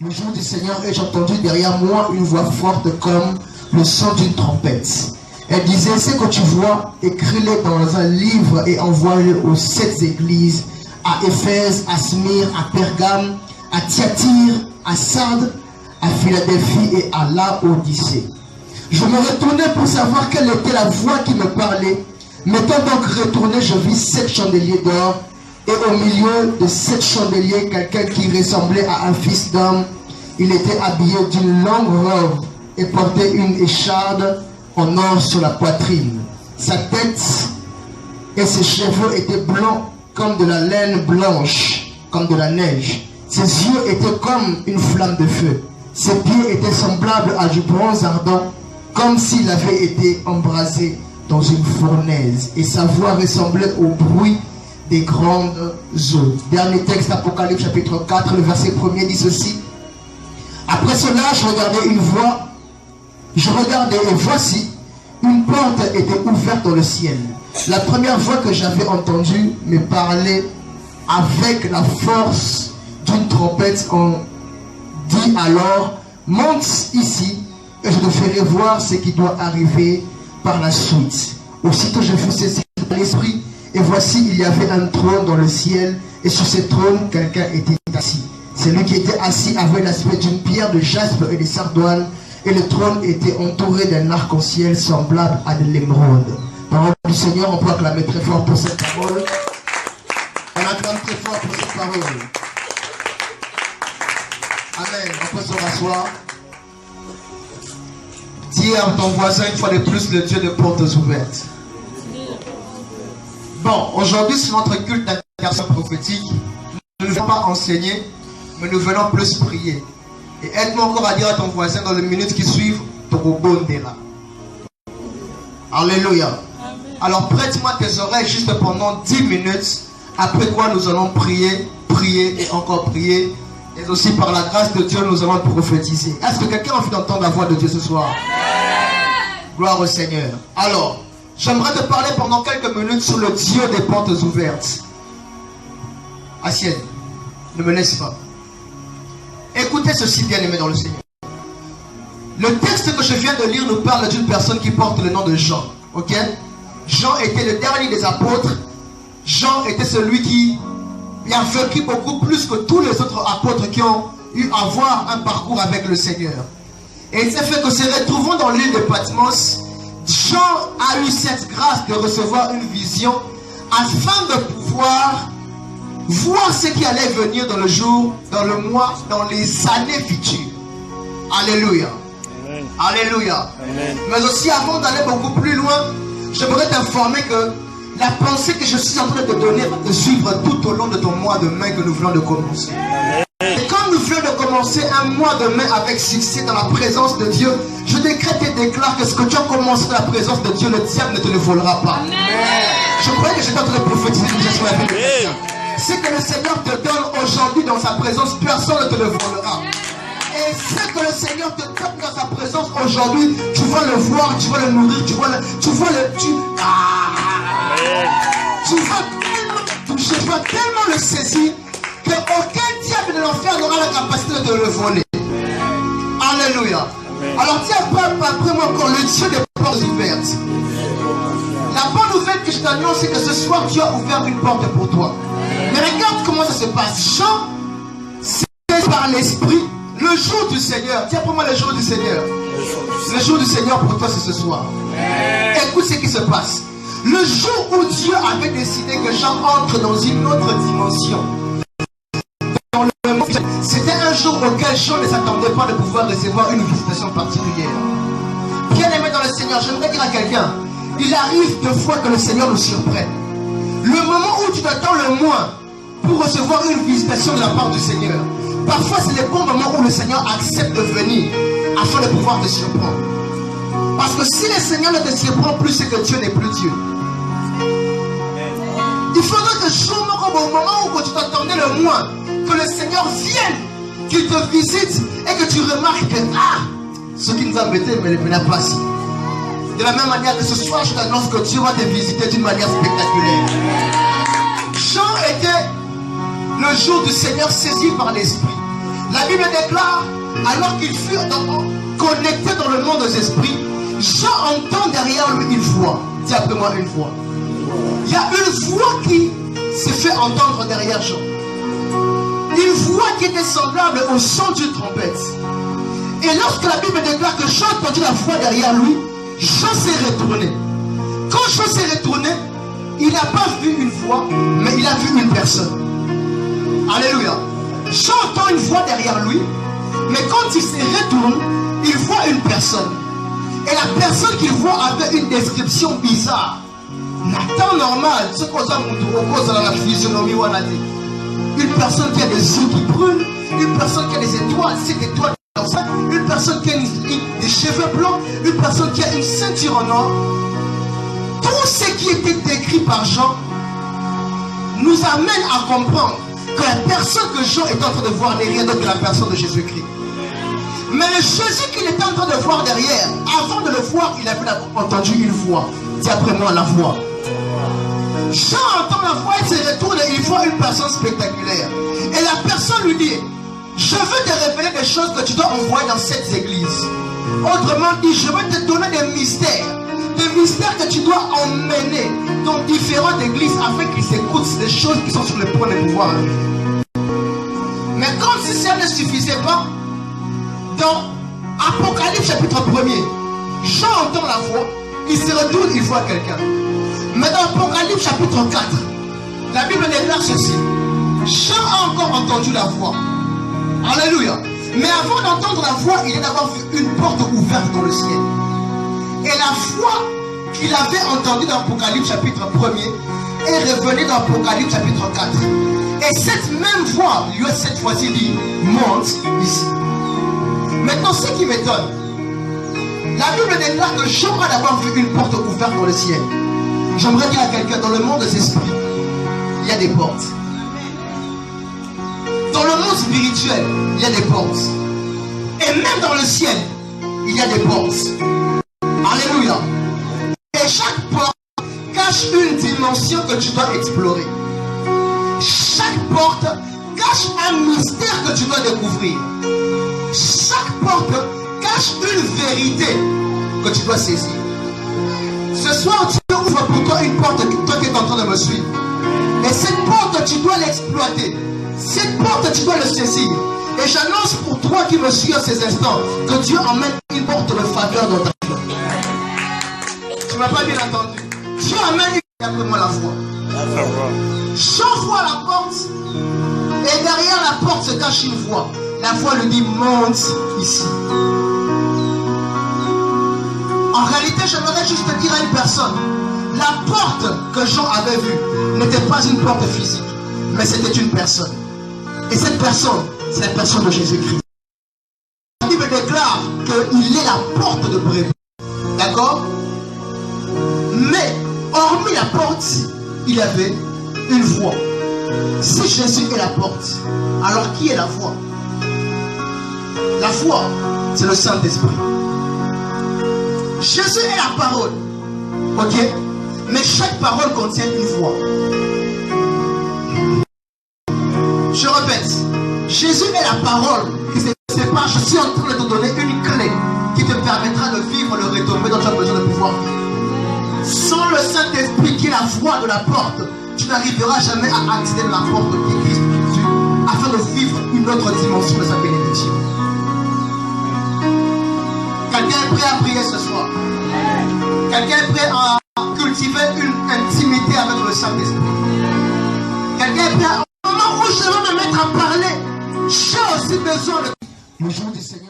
le jour du Seigneur, et j'ai entendu derrière moi une voix forte comme le son d'une trompette. Elle disait, ce que tu vois, écris-le dans un livre et envoie-le aux 7 églises, à Éphèse, à Smyrne, à Pergame, à Thyatire, à Sardes, à Philadelphie et à Laodicée. Je me retournais pour savoir quelle était la voix qui me parlait. M'étant donc retourné, je vis 7 chandeliers d'or, et au milieu de 7 chandeliers, quelqu'un qui ressemblait à un fils d'homme. Il était habillé d'une longue robe et portait une écharde en or sur la poitrine. Sa tête et ses cheveux étaient blancs comme de la laine blanche, comme de la neige. Ses yeux étaient comme une flamme de feu. Ses pieds étaient semblables à du bronze ardent, comme s'il avait été embrasé dans une fournaise. Et sa voix ressemblait au bruit des grandes eaux. Dernier texte, Apocalypse chapitre 4, le verset 1er dit ceci. Après cela, je regardais et voici, une porte était ouverte dans le ciel. La première voix que j'avais entendue me parlait avec la force d'une trompette. On dit alors, monte ici et je te ferai voir ce qui doit arriver par la suite. Aussitôt je fus saisi par l'esprit et voici il y avait un trône dans le ciel et sur ce trône quelqu'un était assis. Celui qui était assis avait l'aspect d'une pierre de jaspe et de sardoine, et le trône était entouré d'un arc-en-ciel semblable à de l'émeraude. Parole du Seigneur, on peut acclamer très fort pour cette parole. On acclame très fort pour cette parole. Amen. On peut se rasseoir. Dis à ton voisin une fois de plus le Dieu de portes ouvertes. Bon, aujourd'hui c'est notre culte d'intercession prophétique. Nous ne venons pas enseigner, mais nous venons plus prier. Et aide-moi encore à dire à ton voisin dans les minutes qui suivent, Togobondela. Alléluia. Alors prête-moi tes oreilles juste pendant 10 minutes. Après quoi nous allons prier, prier et encore prier. Et aussi par la grâce de Dieu nous allons prophétiser. Est-ce que quelqu'un a envie d'entendre la voix de Dieu ce soir? Gloire au Seigneur. Alors, j'aimerais te parler pendant quelques minutes sur le Dieu des portes ouvertes. Assieds, ne me laisse pas. Écoutez ceci, bien-aimé dans le Seigneur. Le texte que je viens de lire nous parle d'une personne qui porte le nom de Jean. Ok? Jean était le dernier des apôtres. Jean était celui qui a vécu beaucoup plus que tous les autres apôtres qui ont eu à voir un parcours avec le Seigneur. Et il s'est fait que se retrouvant dans l'île de Patmos, Jean a eu cette grâce de recevoir une vision afin de pouvoir voir ce qui allait venir dans le jour, dans le mois, dans les années futures. Alléluia. Amen. Alléluia. Amen. Mais aussi avant d'aller beaucoup plus loin, j'aimerais t'informer que la pensée que je suis en train de te donner va te suivre tout au long de ton mois de mai que nous venons de commencer. Amen. Et comme nous venons de commencer un mois de mai avec succès dans la présence de Dieu, je décrète et déclare que ce que tu as commencé dans la présence de Dieu, le diable ne te le volera pas. Amen. Je croyais que j'étais en train de prophétiser que je suis avec quelqu'un. Ce que le Seigneur te donne aujourd'hui dans sa présence, personne ne te le volera. Et ce que le Seigneur te donne dans sa présence aujourd'hui, tu vas le voir, tu vas le nourrir, tu vas tellement le saisir qu'aucun diable de l'enfer n'aura la capacité de te le voler. Alléluia. Alors tiens, après moi encore le Dieu des portes ouvertes. La bonne nouvelle que je t'annonce, c'est que ce soir tu as ouvert une porte pour toi. Mais regarde comment ça se passe. Jean, c'est par l'esprit, le jour du Seigneur. Tiens pour moi le jour du Seigneur. Le jour du Seigneur pour toi c'est ce soir. Écoute ce qui se passe. Le jour où Dieu avait décidé que Jean entre dans une autre dimension, c'était un jour auquel Jean ne s'attendait pas de pouvoir recevoir une visitation particulière. Bien aimé dans le Seigneur, j'aimerais dire à quelqu'un, il arrive deux fois que le Seigneur nous surprenne. Le moment où tu t'attends le moins pour recevoir une visitation de la part du Seigneur, parfois c'est le bon moment où le Seigneur accepte de venir afin de pouvoir te surprendre. Parce que si le Seigneur ne te surprend plus, c'est que Dieu n'est plus Dieu. Il faudrait que au moment où tu t'attendais le moins, que le Seigneur vienne, qu'il te visite et que tu remarques que ce qui nous a embêtés ne l'a pas si. De la même manière que ce soir, je t'annonce que Dieu va te visiter d'une manière spectaculaire. Jean était le jour du Seigneur saisi par l'Esprit. La Bible déclare, alors qu'ils furent connectés dans le monde des esprits, Jean entend derrière lui une voix. Dis après moi une voix. Il y a une voix qui s'est fait entendre derrière Jean. Une voix qui était semblable au son d'une trompette. Et lorsque la Bible déclare que Jean a entendu la voix derrière lui, Jean s'est retourné. Quand Jean s'est retourné, il n'a pas vu une voix, mais il a vu une personne. Alléluia. Jean entend une voix derrière lui, mais quand il se retourne, il voit une personne. Et la personne qu'il voit avait une description bizarre. Nathan normal, ce qu'on a dans la physionomie, une personne qui a des yeux qui brûlent, une personne qui a des étoiles, c'est des étoiles, une personne qui a des cheveux blancs, une personne qui a une ceinture en or. Tout ce qui était décrit par Jean nous amène à comprendre que la personne que Jean est en train de voir n'est rien d'autre que la personne de Jésus-Christ. Mais le Jésus qu'il était en train de voir derrière, avant de le voir, il avait entendu une voix. Dis après moi la voix. Jean entend la voix, il se retourne et il voit une personne spectaculaire. Et la personne lui dit, je veux te révéler des choses que tu dois envoyer dans cette église. Autrement dit, je veux te donner des mystères que tu dois emmener dans différentes églises afin qu'ils écoutent des choses qui sont sur le point de pouvoir arriver. Mais comme si ça ne suffisait pas, dans Apocalypse chapitre 1er, Jean entend la voix, il se retourne, il voit quelqu'un. Mais dans Apocalypse chapitre 4, la Bible déclare ceci. Jean a encore entendu la voix. Alléluia. Mais avant d'entendre la voix, il est d'avoir vu une porte ouverte dans le ciel. Et la voix qu'il avait entendue dans Apocalypse chapitre 1er est revenue dans Apocalypse chapitre 4. Et cette même voix lui a cette fois-ci dit, monte ici. Maintenant, ce qui m'étonne, la Bible déclare que Jean a d'abord vu une porte ouverte dans le ciel. J'aimerais dire à quelqu'un, dans le monde des esprits, il y a des portes. Dans le monde spirituel, il y a des portes. Et même dans le ciel, il y a des portes. Alléluia. Et chaque porte cache une dimension que tu dois explorer. Chaque porte cache un mystère que tu dois découvrir. Chaque porte cache une vérité que tu dois saisir. Ce soir, Dieu ouvre pour toi une porte, toi qui es en train de me suivre. Et cette porte, tu dois l'exploiter. Cette porte, tu dois le saisir. Et j'annonce pour toi qui me suis en ces instants que Dieu emmène une porte de faveur dans ta vie. Tu ne m'as pas bien entendu. Dieu amène une porte, moi la voix. J'envoie la porte. Et derrière la porte se cache une voix. La voix lui dit, monte ici. En réalité, j'aimerais juste te dire à une personne, la porte que Jean avait vue n'était pas une porte physique, mais c'était une personne. Et cette personne, c'est la personne de Jésus-Christ. La Bible déclare qu'il est la porte de brebis. D'accord? Mais, hormis la porte, il y avait une voix. Si Jésus est la porte, alors qui est la voix? La foi, c'est le Saint-Esprit. Jésus est la parole. Ok? Mais chaque parole contient une voix. Je répète. Jésus est la parole qui se sépare. Je suis en train de te donner une clé qui te permettra de vivre le retombé dont tu as besoin de pouvoir vivre. Sans le Saint-Esprit qui est la voix de la porte, tu n'arriveras jamais à accéder à la porte qui est Christ Jésus afin de vivre une autre dimension de sa bénédiction. Quelqu'un est prêt à prier ce soir? Quelqu'un est prêt à cultiver une intimité avec le Saint-Esprit? Quelqu'un est prêt à... Au moment où je vais me mettre à parler, j'ai aussi besoin de... Le jour du Seigneur.